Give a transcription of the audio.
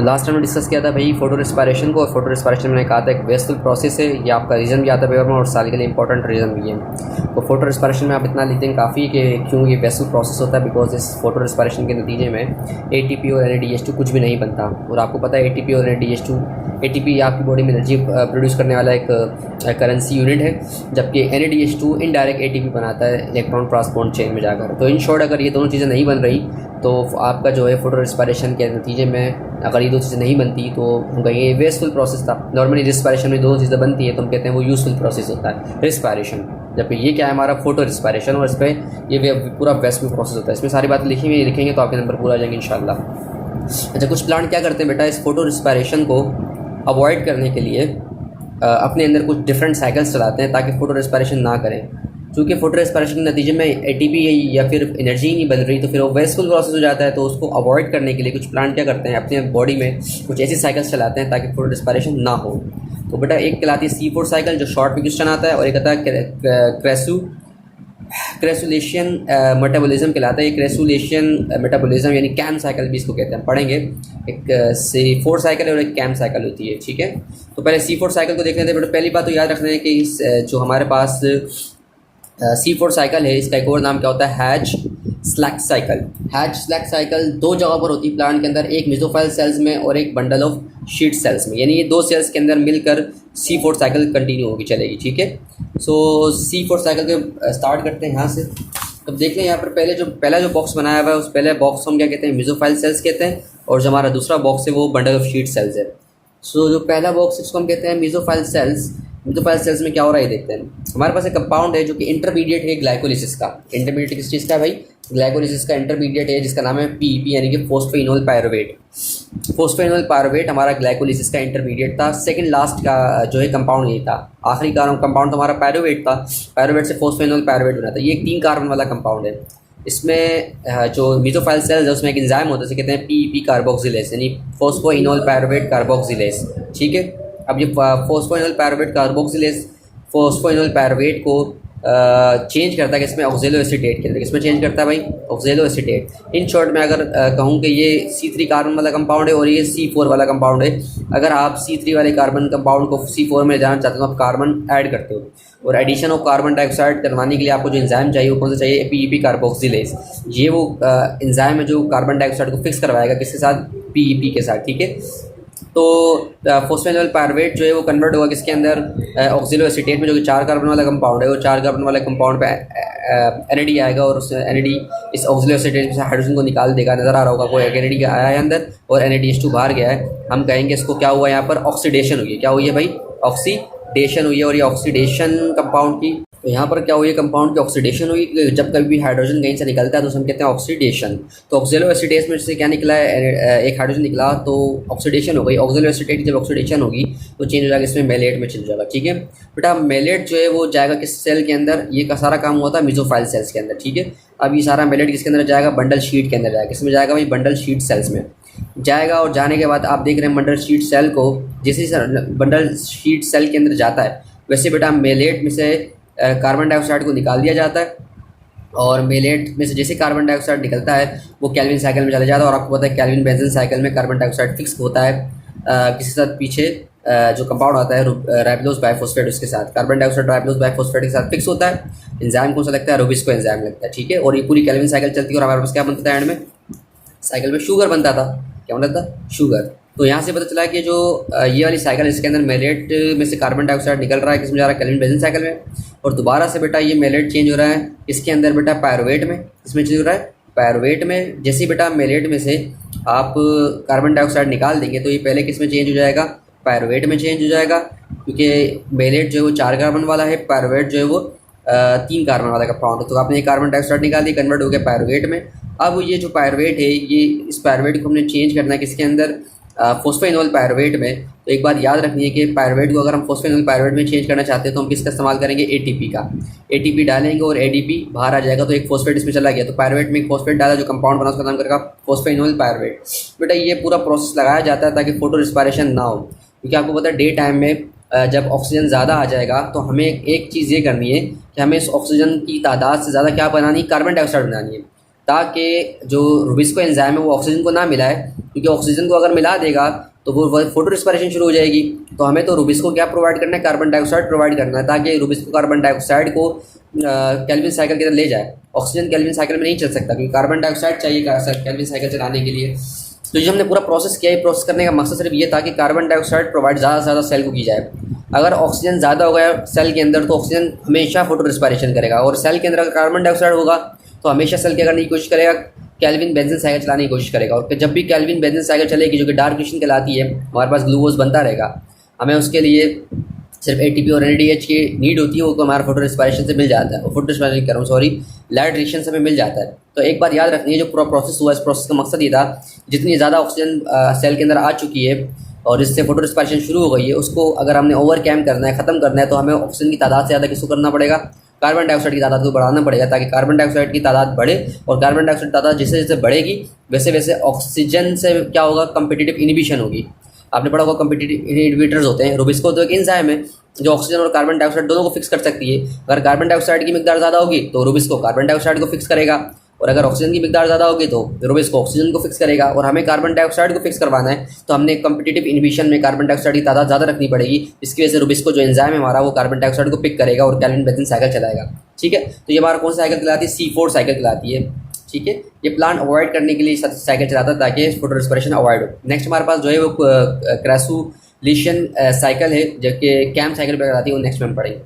तो last time discuss किया था भाई फोटो रिस्पायरेशन को, और फोटो रिस्पायरेशन मैंने कहा था एक वेस्टफुल प्रोसेस है, ये आपका रीज़न भी आता है पेपर में और साल के लिए इंपॉर्टेंट रीज़न भी है। तो फोटो रिस्पायरेशन में आप इतना लिखते हैं काफ़ी कि क्यों ये वेस्टफुल प्रोसेस होता है, बिकॉज इस फोटो रिस्पायरेशन के नतीजे में ATP और NADH2 कुछ भी नहीं बनता। और आपको पता है ATP और NADH2, ATP आपकी बॉडी में एनर्जी प्रोड्यूस करने वाला एक करेंसी यूनिट है, जबकि NADH2 इनडायरेक्ट ATP बनाता है इलेक्ट्रॉन ट्रांसपोर्ट चेन में जाकर। तो इन शॉर्ट अगर ये दोनों चीज़ें नहीं बन रही तो आपका जो है फोटो रिस्पायरेशन के नतीजे में अगर ये दो चीज़ें नहीं बनती तो हम कहेंगे ये वेस्टफुल प्रोसेस था। नॉर्मली रिस्पायरेशन में दो चीज़ें बनती है तो हम कहते हैं वो यूज़फुल प्रोसेस होता है रिस्पायरेशन, जबकि ये क्या है हमारा फोटो रिस्पायरेशन, और इस पर ये पूरा वेस्टफुल प्रोसेस होता है। इसमें सारी बातें लिखी हुई लिखेंगे तो आपके नंबर पूरा आ जाएंगे इंशाल्लाह। अच्छा, कुछ प्लांट क्या करते हैं बेटा, इस फोटो रिस्पायरेशन को अवॉइड करने के लिए अपने अंदर कुछ डिफरेंट साइकिल्स चलाते हैं ताकि फ़ोटो रिस्पायरेशन ना करें। चूँकि फोटो रिस्पायरेशन के नतीजे में ATP या फिर एनर्जी ही नहीं बन रही तो फिर वो वेस्टफुल प्रोसेस हो जाता है। तो उसको अवॉइड करने के लिए कुछ प्लांट क्या करते हैं, अपने बॉडी में कुछ ऐसी साइकिल्स चलाते हैं ताकि फोटो रिस्पायरेशन ना हो। तो बेटा एक कहलाती है C4 साइकिल जो शॉर्ट में क्वेश्चन आता है, और एक आता है क्रेसुलेशन मेटाबॉलिज्म कहलाता है। ये क्रेसुलेशन मेटाबॉलिज्म यानी कैम साइकिल भी इसको कहते हैं, पढ़ेंगे। एक C4 साइकिल है और एक कैम साइकिल होती है, ठीक है। तो पहले C4 साइकिल को देख लेते हैं। पहली बात तो याद रखना है कि इस जो हमारे पास C4 साइकिल है इसका एक और नाम क्या होता है, hatch slack cycle. Hatch slack cycle दो जगह पर होती है प्लांट के अंदर, एक मेसोफाइल सेल्स में और एक बंडल ऑफ शीट सेल्स में, यानी ये दो सेल्स के अंदर मिलकर C4 साइकिल कंटिन्यू होगी, चलेगी, ठीक है। सो C4 साइकिल के स्टार्ट करते हैं यहाँ से। अब देख लें यहाँ पर पहला जो बॉक्स बनाया हुआ है उस पहले बॉक्स को हम क्या कहते हैं, मेसोफाइल सेल्स कहते हैं, और जो हमारा दूसरा बॉक्स है वो बंडल ऑफ शीट सेल्स है। सो जो पहला बॉक्स है उसको हम कहते हैं मेसोफाइल सेल्स। मेसोफाइल सेल्स में क्या हो रहा है देखते हैं। हमारे पास एक कंपाउंड है जो कि इंटरमीडिएट है ग्लाइकोलिसिस का। इंटरमीडिएट किस चीज़ का है भाई, ग्लाइकोलिसिस का इंटरमीडिएट है जिसका नाम है PEP यानी कि फोस्फेनोल पायरुवेट। फोस्फेनोल पायरुवेट हमारा ग्लाइकोलिसिस का इंटरमीडिएट था। सेकंड लास्ट का जो है कंपाउंड ये था, आखिरी कंपाउंड तो हमारा पायरुवेट था। पायरुवेट से फोस्फेनोल पायरुवेट बना था। ये एक 3 कार्बन वाला कंपाउंड है। इसमें जो मेसोफाइल सेल्स है उसमें एक एंजाइम होता है जिसे कहते हैं PEP कार्बोक्सिलेज यानी फोस्फोइनोल पायरुवेट कार्बोक्सिलेज, ठीक है। अब ये phosphoenol pyruvate carboxylase phosphoenol pyruvate को चेंज करता है किसमें, ऑक्जेलो एसीटेट के अंदर। किसमें चेंज करता है भाई, ऑक्जेलो एसीटेट। इन शॉर्ट में अगर कहूँ कि ये C3 कार्बन वाला कंपाउंड है और ये C4 वाला कंपाउंड है। अगर आप C3 वाले कार्बन कंपाउंड को C4 में ले जाना चाहते हो तो आप कार्बन ऐड करते हो, और एडिशन ऑफ कार्बन डाइऑक्साइड करवाने के लिए आपको जो एंजाइम चाहिए वो कौन सा चाहिए, PEP कार्बोक्सिलेज। ये वो एंजाइम है जो कार्बन डाइऑक्साइड को फिक्स करवाएगा किसके साथ, PEP के साथ, ठीक है। तो फोस्फेनोल पायरुवेट जो है वो कन्वर्ट होगा किसके अंदर, ऑक्सिलो एसीटेट में, जो कि 4 कार्बन वाला कंपाउंड है। और 4 कार्बन वाले कंपाउंड पे NAD आएगा, और उस NAD इस ऑक्सिलो एसीटेट में से हाइड्रोजन को निकाल देगा। नज़र आ रहा होगा कोई NAD आया है अंदर और NADH2 बाहर गया है। हम कहेंगे इसको क्या हुआ, यहाँ पर ऑक्सीडेशन हुई है। क्या हुई है भाई, ऑक्सीडेशन हुई है। और ये ऑक्सीडेशन कंपाउंड की, तो यहाँ पर क्या हुई है, कंपाउंड की ऑक्सीडेशन हुई। जब कभी भी हाइड्रोजन कहीं से निकलता है तो हम कहते हैं ऑक्सीडेशन। तो ऑक्सिलो एसीटेट में से क्या निकला है, एक हाइड्रोजन निकला तो ऑक्सीडेशन हो गई। ऑक्सिलो एसीटेट की जब ऑक्सीडेशन होगी तो चेंज हो जाएगा, इसमें मेलेट में चेंज हो जाएगा, ठीक है बेटा। मेलेट जो है वो जाएगा किस सेल के अंदर, ये का सारा काम हुआ था मेसोफाइल सेल्स के अंदर, ठीक है। अब ये सारा मेलेट किसके अंदर जाएगा, बंडल शीट के अंदर जाएगा। किसमें जाएगा भाई, बंडल शीट सेल्स में जाएगा। और जाने के बाद आप देख रहे हैं बंडल शीट सेल को, जैसे बंडल शीट सेल के अंदर जाता है वैसे बेटा मेलेट में से कार्बन डाइऑक्साइड को निकाल दिया जाता है। और मेलेट में से जैसे कार्बन डाइऑक्साइड निकलता है वो कैल्विन साइकिल में चला जाता है। और आपको पता है कैल्विन बेंजीन साइकिल में कार्बन डाइऑक्साइड फिक्स होता है किसी साथ, पीछे जो कंपाउंड आता है राइबोलोज बाइफॉस्फेट, उसके साथ कार्बन डाइऑक्साइड राइबोलोज बाइफॉस्फेट के साथ फिक्स होता है। एंजाइम कौन सा लगता है, रोबिस्को एंजाइम लगता है, ठीक है। और ये पूरी कैल्विन साइकिल चलती है और हमारे पास क्या बनता था एंड में, साइकिल में शुगर बनता था। क्या बनता था, शुगर। तो यहाँ से पता चला कि जो ये वाली साइकिल इसके अंदर मेलेट में से कार्बन डाइऑक्साइड निकल रहा है, किसमें जा रहा है, कैल्विन बेंजीन साइकिल में। और दोबारा से बेटा ये मेलेट चेंज हो रहा है इसके अंदर बेटा पायरुवेट में। इसमें चेंज हो रहा है पायरुवेट में। जैसे बेटा मेलेट में से आप कार्बन डाइऑक्साइड निकाल देंगे तो ये पहले किस में चेंज हो जाएगा, पायरुवेट में चेंज हो जाएगा। क्योंकि मेलेट जो है वो 4 कार्बन वाला है, पायरुवेट जो है वो 3 कार्बन वाला कंपाउंड है। तो आपने ये कार्बन डाइऑक्साइड निकाल दी, कन्वर्ट हो गया पायरुवेट में। अब ये जो पायरुवेट है ये इस पायरुवेट को हमने चेंज करना है किसके अंदर, फोस्फेनोल पायरुवेट में। तो एक बात याद रखनी है कि पायरुवेट को अगर हम फोस्फेनोल पायरुवेट में चेंज करना चाहते हैं तो हम किसका इस्तेमाल करेंगे, ATP का। ATP डालेंगे और ADP बाहर आ जाएगा तो एक फोस्फेट इसमें चला गया। तो पायरुवेट में एक फोस्फेट डाला, जो कंपाउंड बना उसका नाम करेगा फोस्फेनोल पायरुवेट। बेटा ये पूरा प्रोसेस लगाया जाता है ताकि फोटो रिस्पायरेशन ना हो, क्योंकि आपको पता है डे टाइम में जब ऑक्सीजन ज़्यादा आ जाएगा तो हमें एक चीज़ ये करनी है कि हमें इस ऑक्सीजन की तादाद से ज़्यादा क्या बनानी है, कार्बन डाइऑक्साइड बनानी है। ताकि जो रुबिस्को एंजाइम है वो ऑक्सीजन को ना मिलाए, क्योंकि ऑक्सीजन को अगर मिला देगा तो वो फोटो रिस्पायरेशन शुरू हो जाएगी। तो हमें तो रुबिस्को क्या प्रोवाइड करना है, कार्बन डाइऑक्साइड प्रोवाइड करना है, ताकि रुबिस्को कार्बन डाइऑक्साइड को केल्विन साइकिल की तरफ ले जाए। ऑक्सीजन केल्विन साइकिल में नहीं चल सकता, क्योंकि कार्बन डाइऑक्साइड चाहिए केल्विन साइकिल चलाने के लिए। तो जो हमने पूरा प्रोसेस किया है, प्रोसेस करने का मकसद सिर्फ ये था कि कार्बन डाइऑक्साइड प्रोवाइड ज़्यादा से ज़्यादा सेल को की जाए। अगर ऑक्सीजन ज़्यादा हो गया सेल के अंदर तो ऑक्सीजन हमेशा फोटो रिस्पायरेशन करेगा, और सेल के अंदर अगर कार्बन डाइऑक्साइड होगा तो हमेशा सेल क्या करने की कोशिश करेगा, केल्विन बेंजीन साइकिल चलाने की कोशिश करेगा। और जब भी केल्विन बेंजीन साइकिल चलेगी, जो कि डार्क फिशन कहलाती है, हमारे पास ग्लूकोज बनता रहेगा। हमें उसके लिए सिर्फ एटीपी और एनएडीएच की नीड होती है, वो हमारा फोटो रिस्पायरेशन से मिल जाता है। फोटो रिस्पायरेशन कर रहा हूँ, सॉरी, लाइट रिएक्शन से हमें मिल जाता है। तो एक बात याद रखनी है, जो पूरा प्रोसेस हुआ, इस प्रोसेस का मकसद ये था, जितनी ज़्यादा ऑक्सीजन सेल के अंदर आ चुकी है और जिससे फोटो रिस्पायरेशन शुरू हो गई है, उसको अगर हमने ओवर कैम करना है, ख़त्म करना है, तो हमें ऑक्सीजन की तादाद से ज़्यादा किसको करना पड़ेगा, कार्बन डाइऑक्साइड की तादाद को बढ़ाना पड़ेगा, ताकि कार्बन डाइऑक्साइड की तादाद बढ़े। और कार्बन डाइऑक्साइड की तादाद जैसे जैसे बढ़ेगी वैसे वैसे ऑक्सीजन से क्या होगा, कम्पिटिटिव इनिबिशन होगी। आपने पढ़ा होगा कम्पिटिटिव इनिबिटर्स होते हैं। रुबिस्को तो एक एंजाइम है जो ऑक्सीजन और कार्बन डाइऑक्साइड दोनों को फिक्स कर सकती है। अगर कार्बन डाइऑक्साइड की मिकदार ज़्यादा होगी तो रुबिस्को कार्बन डाइऑक्साइड को फिक्स करेगा, और अगर ऑक्सीजन की मिकदार ज़्यादा होगी तो रुबिस्को ऑक्सीजन को फिक्स करेगा। और हमें कार्बन डाइऑक्साइड को फिक्स करवाना है, तो हमने कम्पिटिटिव इनिबिशन में कार्बन डाइऑक्साइड की तादाद ज़्यादा रखनी पड़ेगी। इसकी वजह से रुबिस्को जो एंजाइम है हमारा, वो कार्बन डाइऑक्साइड को पिक करेगा और केल्विन बेंजीन साइकिल चलाएगा। ठीक है, तो ये हमारा कौन सा साइकिल कहलाती है, C4 साइकिल कहलाती है। ठीक है, ये प्लांट अवॉइड करने के लिए साइकिल चलाता है ताकि फोटो रिस्पायरेशन अवॉइड हो। नेक्स्ट हमारे पास जो है वो क्रेसुलेशन साइकिल है, जो कि कैम साइकिल पर कहलाती है, वो नेक्स्ट में हम पढ़ेंगे।